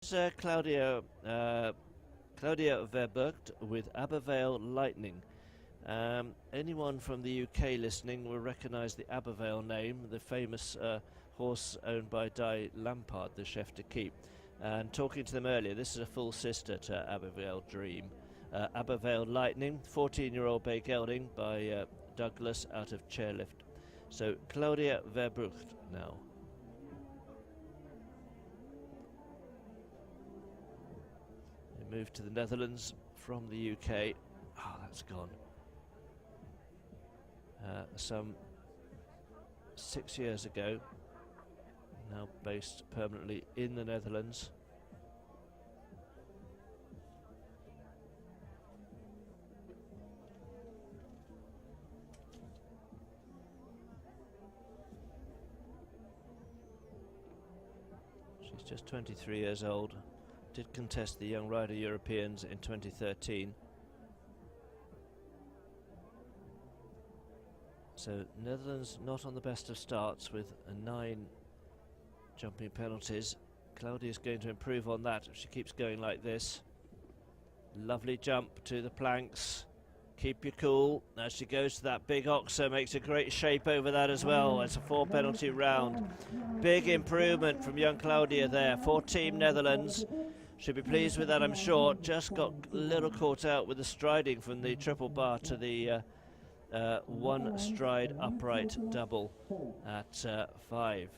Claudia Verburgt with Abbervail Lightning. Anyone from the UK listening will recognise the Abbervail name, the famous horse owned by Di Lampard, the chef de keep. And talking to them earlier, this is a full sister to Abbervail Dream. Abbervail Lightning, 14-year-old bay gelding by Douglas out of Chairlift. So Claudia Verburgt now. They move to the Netherlands from the UK. Oh, that's gone. Some 6 years ago. Now based permanently in the Netherlands. She's just 23 years old. Did contest the Young Rider Europeans in 2013. So Netherlands not on the best of starts with 9 jumping penalties. Claudia's going to improve on that if she keeps going like this. Lovely jump to the planks. Keep your cool. As she goes to that big oxer, makes a great shape over that as well. It's a 4 penalty round. Big improvement from young Claudia there for Team Netherlands. Should be pleased with that, I'm sure. Just got a little caught out with the striding from the triple bar to the one stride upright double at 5.